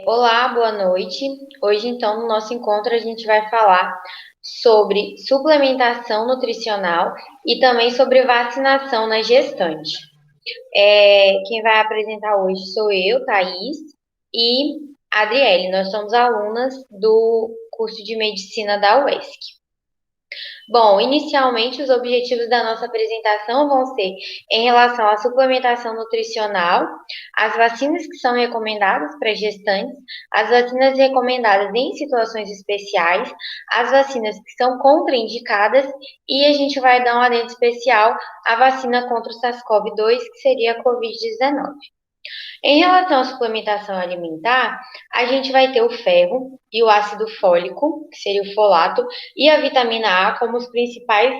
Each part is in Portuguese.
Olá, boa noite. Hoje, então, no nosso encontro, a gente vai falar sobre suplementação nutricional e também sobre vacinação na gestante. Quem vai apresentar hoje sou eu, Thaís, e Adriele. Nós somos alunas do curso de medicina da UESC. Bom, inicialmente os objetivos da nossa apresentação vão ser em relação à suplementação nutricional, as vacinas que são recomendadas para gestantes, as vacinas recomendadas em situações especiais, as vacinas que são contraindicadas e a gente vai dar um adendo especial à vacina contra o SARS-CoV-2, que seria a Covid-19. Em relação à suplementação alimentar, a gente vai ter o ferro e o ácido fólico, que seria o folato, e a vitamina A como os principais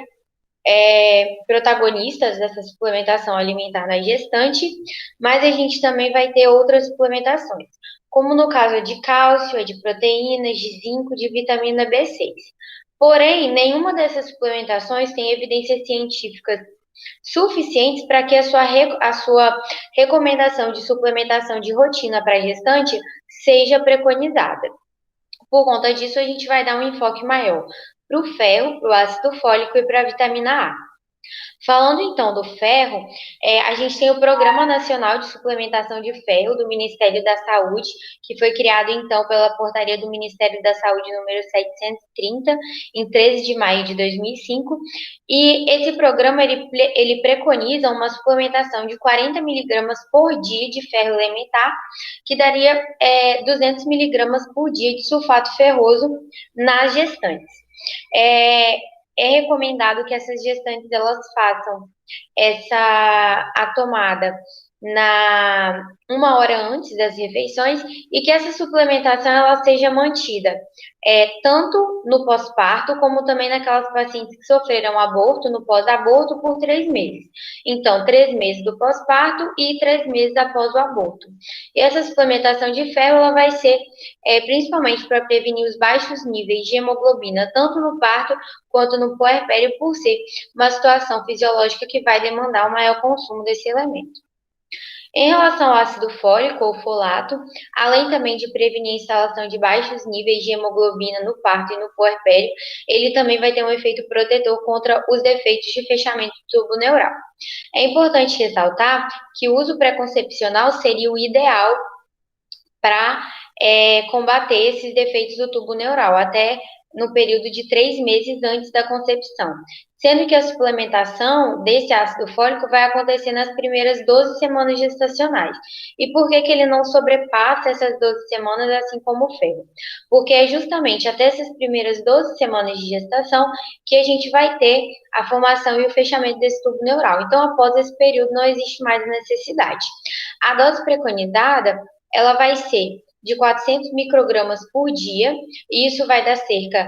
protagonistas dessa suplementação alimentar na gestante, mas a gente também vai ter outras suplementações, como no caso de cálcio, de proteínas, de zinco, de vitamina B6. Porém, nenhuma dessas suplementações tem evidências científicas suficientes para que a sua recomendação de suplementação de rotina para gestante seja preconizada. Por conta disso, a gente vai dar um enfoque maior para o ferro, para o ácido fólico e para a vitamina A. Falando então do ferro, a gente tem o Programa Nacional de Suplementação de Ferro do Ministério da Saúde, que foi criado então pela portaria do Ministério da Saúde número 730, em 13 de maio de 2005. E esse programa ele preconiza uma suplementação de 40 miligramas por dia de ferro elementar, que daria 200 miligramas por dia de sulfato ferroso nas gestantes. É, é recomendado que essas gestantes elas façam a tomada na 1 hora antes das refeições e que essa suplementação ela seja mantida tanto no pós-parto como também naquelas pacientes que sofreram aborto no pós-aborto por 3 meses. Então, 3 meses do pós-parto e 3 meses após o aborto. E essa suplementação de ferro ela vai ser principalmente para prevenir os baixos níveis de hemoglobina, tanto no parto quanto no puerpério, por ser uma situação fisiológica que vai demandar um maior consumo desse elemento. Em relação ao ácido fólico ou folato, além também de prevenir a instalação de baixos níveis de hemoglobina no parto e no puerpério, ele também vai ter um efeito protetor contra os defeitos de fechamento do tubo neural. É importante ressaltar que o uso pré-concepcional seria o ideal para combater esses defeitos do tubo neural, até no período de 3 meses antes da concepção, sendo que a suplementação desse ácido fólico vai acontecer nas primeiras 12 semanas gestacionais. E por que ele não sobrepassa essas 12 semanas, assim como o ferro? Porque é justamente até essas primeiras 12 semanas de gestação que a gente vai ter a formação e o fechamento desse tubo neural. Então, após esse período, não existe mais necessidade. A dose preconizada ela vai ser de 400 microgramas por dia, e isso vai dar cerca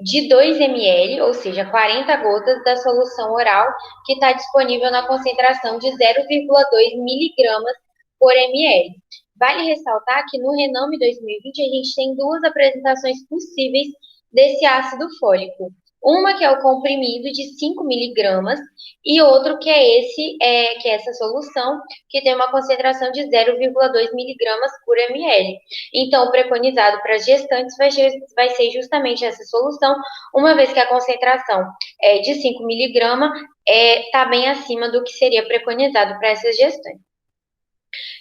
de 2 ml, ou seja, 40 gotas da solução oral, que está disponível na concentração de 0,2 miligramas por ml. Vale ressaltar que no Renome 2020 a gente tem duas apresentações possíveis desse ácido fólico. Uma que é o comprimido de 5 miligramas e outro que que é essa solução, que tem uma concentração de 0,2 miligramas por ml. Então, o preconizado para as gestantes vai ser justamente essa solução, uma vez que a concentração de 5 miligramas está bem acima do que seria preconizado para essas gestantes.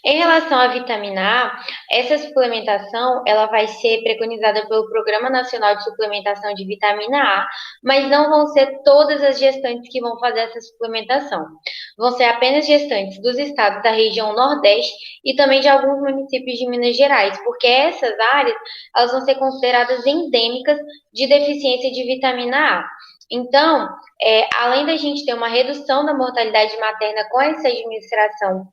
Em relação à vitamina A, essa suplementação ela vai ser preconizada pelo Programa Nacional de Suplementação de Vitamina A, mas não vão ser todas as gestantes que vão fazer essa suplementação. Vão ser apenas gestantes dos estados da região Nordeste e também de alguns municípios de Minas Gerais, porque essas áreas elas vão ser consideradas endêmicas de deficiência de vitamina A. Então, além da gente ter uma redução da mortalidade materna com essa administração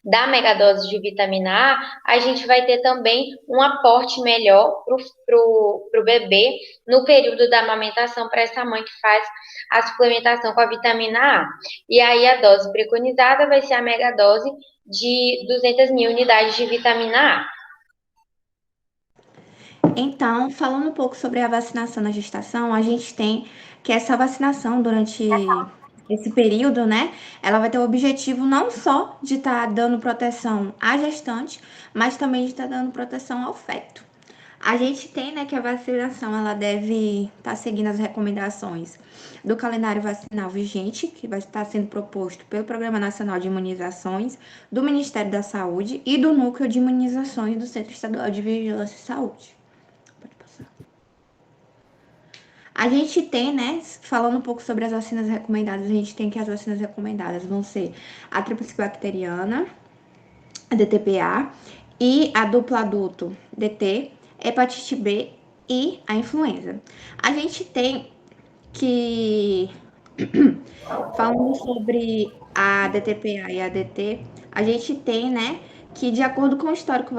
da megadose de vitamina a gente vai ter também um aporte melhor para o bebê no período da amamentação para essa mãe que faz a suplementação com a vitamina A. E aí a dose preconizada vai ser a megadose de 200 mil unidades de vitamina A. Então, falando um pouco sobre a vacinação na gestação, a gente tem que essa vacinação durante esse período, né, ela vai ter o objetivo não só de estar dando proteção à gestante, mas também de estar dando proteção ao feto. A gente tem, né, que a vacinação ela deve estar seguindo as recomendações do calendário vacinal vigente, que vai estar sendo proposto pelo Programa Nacional de Imunizações, do Ministério da Saúde e do Núcleo de Imunizações do Centro Estadual de Vigilância e Saúde. Pode passar. A gente tem, né, falando um pouco sobre as vacinas recomendadas, a gente tem que as vacinas recomendadas vão ser a tríplice bacteriana, a DTPA, e a dupla adulto DT, hepatite B e a influenza. A gente tem que, falando sobre a DTPA e a DT, a gente tem, né, que de acordo com o histórico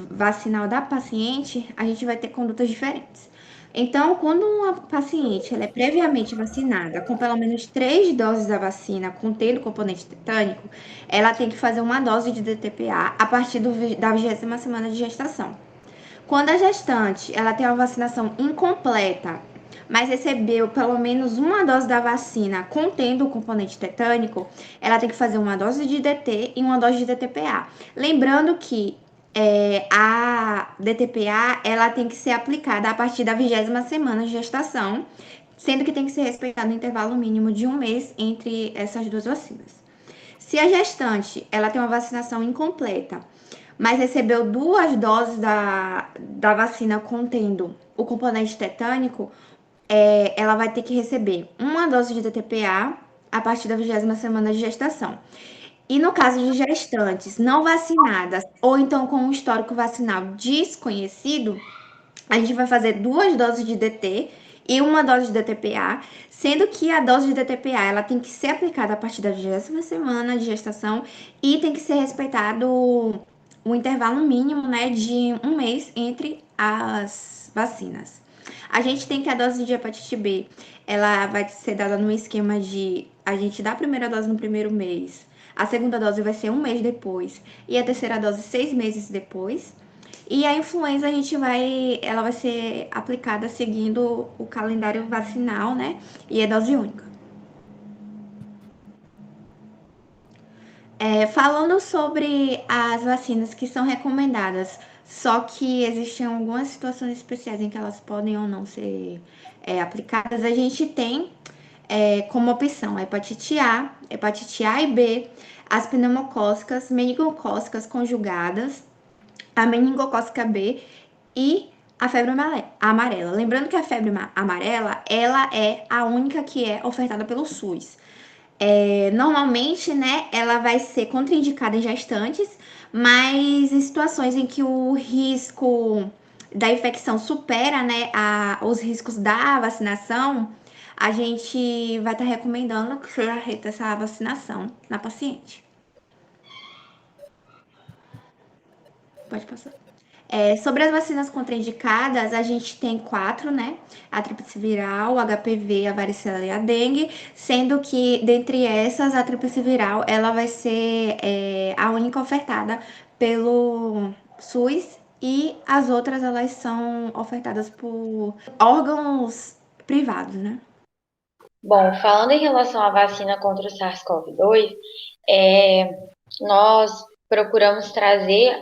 vacinal da paciente, a gente vai ter condutas diferentes. Então, quando uma paciente ela é previamente vacinada com pelo menos 3 doses da vacina contendo componente tetânico, ela tem que fazer uma dose de DTPA a partir da 20ª semana de gestação. Quando a gestante ela tem uma vacinação incompleta, mas recebeu pelo menos uma dose da vacina contendo o componente tetânico, ela tem que fazer uma dose de DT e uma dose de DTPA. Lembrando que a DTPA ela tem que ser aplicada a partir da 20ª semana de gestação, sendo que tem que ser respeitado um intervalo mínimo de um mês entre essas duas vacinas. Se a gestante ela tem uma vacinação incompleta, mas recebeu 2 doses da vacina contendo o componente tetânico, ela vai ter que receber uma dose de DTPA a partir da 20ª semana de gestação. E no caso de gestantes não vacinadas ou então com um histórico vacinal desconhecido, a gente vai fazer 2 doses de DT e uma dose de DTPA, sendo que a dose de DTPA ela tem que ser aplicada a partir da 20ª semana de gestação e tem que ser respeitado o intervalo mínimo, né, de um mês entre as vacinas. A gente tem que a dose de hepatite B, ela vai ser dada no esquema de a gente dá a primeira dose no primeiro mês, a segunda dose vai ser um mês depois e a terceira dose 6 meses depois. E a influenza ela vai ser aplicada seguindo o calendário vacinal, né? E é dose única. Falando sobre as vacinas que são recomendadas, só que existem algumas situações especiais em que elas podem ou não ser aplicadas, a gente tem como opção a hepatite A e B, as pneumocócicas, meningocócicas conjugadas, a meningocócica B e a febre amarela. Lembrando que a febre amarela, ela é a única que é ofertada pelo SUS. Normalmente, né, ela vai ser contraindicada em gestantes, mas em situações em que o risco da infecção supera, né, os riscos da vacinação, a gente vai estar recomendando que seja feita essa vacinação na paciente. Pode passar. Sobre as vacinas contraindicadas, a gente tem 4, né? A tríplice viral, o HPV, a varicela e a dengue, sendo que dentre essas, a tríplice viral, ela vai ser a única ofertada pelo SUS e as outras, elas são ofertadas por órgãos privados, né? Bom, falando em relação à vacina contra o SARS-CoV-2, é, nós procuramos trazer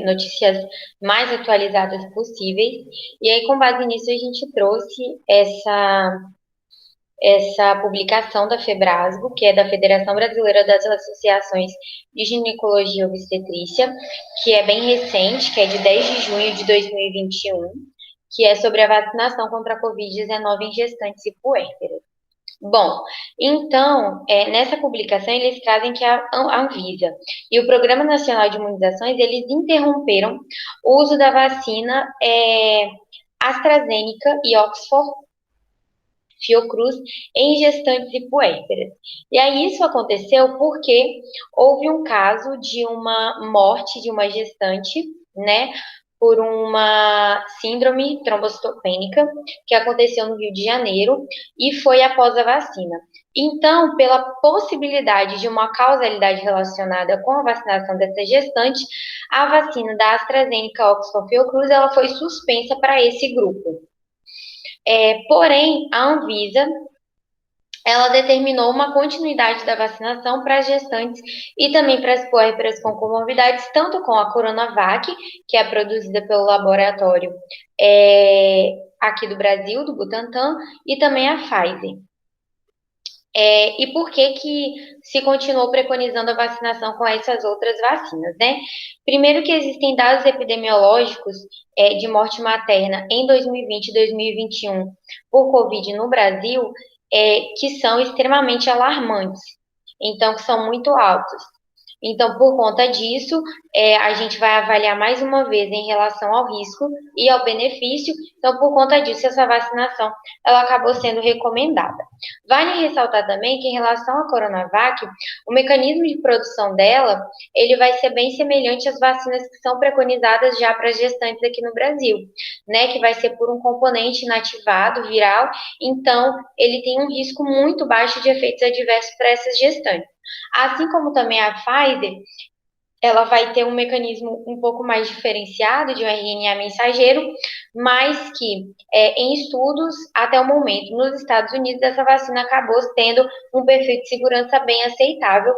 notícias mais atualizadas possíveis, e aí, com base nisso, a gente trouxe essa publicação da FEBRASGO, que é da Federação Brasileira das Associações de Ginecologia e Obstetrícia, que é bem recente, que é de 10 de junho de 2021, que é sobre a vacinação contra a Covid-19 em gestantes e puérperas. Bom, então, nessa publicação eles trazem que a Anvisa e o Programa Nacional de Imunizações, eles interromperam o uso da vacina AstraZeneca e Oxford Fiocruz em gestantes e puérperas. E aí isso aconteceu porque houve um caso de uma morte de uma gestante, né, por uma síndrome trombocitopênica que aconteceu no Rio de Janeiro e foi após a vacina. Então, pela possibilidade de uma causalidade relacionada com a vacinação dessa gestante, a vacina da AstraZeneca Oxford Fiocruz ela foi suspensa para esse grupo. Porém, a Anvisa ela determinou uma continuidade da vacinação para as gestantes e também para as puérperas com comorbidades, tanto com a Coronavac, que é produzida pelo laboratório aqui do Brasil, do Butantan, e também a Pfizer. E por que que se continuou preconizando a vacinação com essas outras vacinas, né? Primeiro que existem dados epidemiológicos de morte materna em 2020 e 2021 por Covid no Brasil que são extremamente alarmantes, então que são muito altos. Então, por conta disso, a gente vai avaliar mais uma vez em relação ao risco e ao benefício. Então, por conta disso, essa vacinação ela acabou sendo recomendada. Vale ressaltar também que em relação à Coronavac, o mecanismo de produção dela, ele vai ser bem semelhante às vacinas que são preconizadas já para as gestantes aqui no Brasil, né, que vai ser por um componente inativado viral, então ele tem um risco muito baixo de efeitos adversos para essas gestantes. Assim como também a Pfizer, ela vai ter um mecanismo um pouco mais diferenciado de um RNA mensageiro, mas que em estudos até o momento nos Estados Unidos essa vacina acabou tendo um perfil de segurança bem aceitável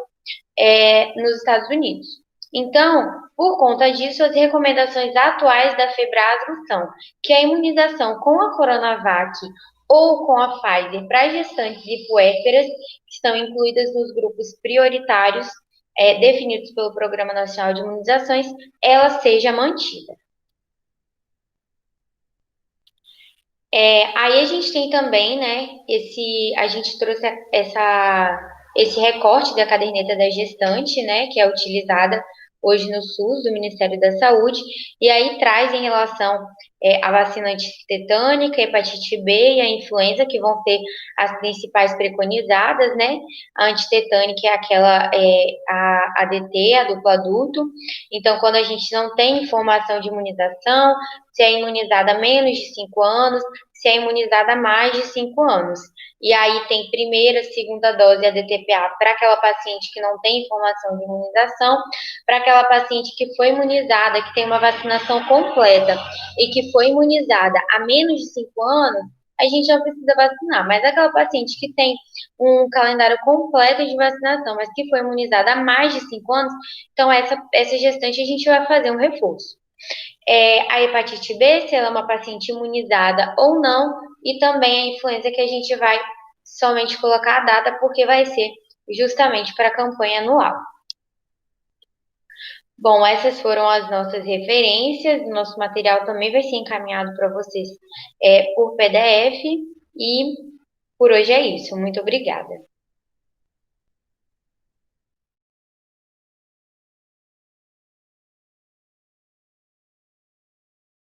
nos Estados Unidos. Então, por conta disso, as recomendações atuais da Febrasgo são que a imunização com a Coronavac ou com a Pfizer para gestantes e puérperas, que estão incluídas nos grupos prioritários definidos pelo Programa Nacional de Imunizações, ela seja mantida. Aí a gente tem também, né, a gente trouxe esse recorte da caderneta da gestante, né, que é utilizada hoje no SUS, do Ministério da Saúde, e aí traz em relação à vacina antitetânica, hepatite B e a influenza, que vão ser as principais preconizadas, né, a antitetânica é aquela, a ADT, a duplo adulto, então quando a gente não tem informação de imunização, se é imunizada há menos de 5 anos, se é imunizada há mais de 5 anos. E aí tem primeira, segunda dose a DTPA para aquela paciente que não tem informação de imunização, para aquela paciente que foi imunizada, que tem uma vacinação completa e que foi imunizada há menos de 5 anos, a gente não precisa vacinar. Mas aquela paciente que tem um calendário completo de vacinação, mas que foi imunizada há mais de 5 anos, então essa gestante a gente vai fazer um reforço. A hepatite B, se ela é uma paciente imunizada ou não, e também a influenza que a gente vai somente colocar a data, porque vai ser justamente para a campanha anual. Bom, essas foram as nossas referências, o nosso material também vai ser encaminhado para vocês por PDF, e por hoje é isso. Muito obrigada.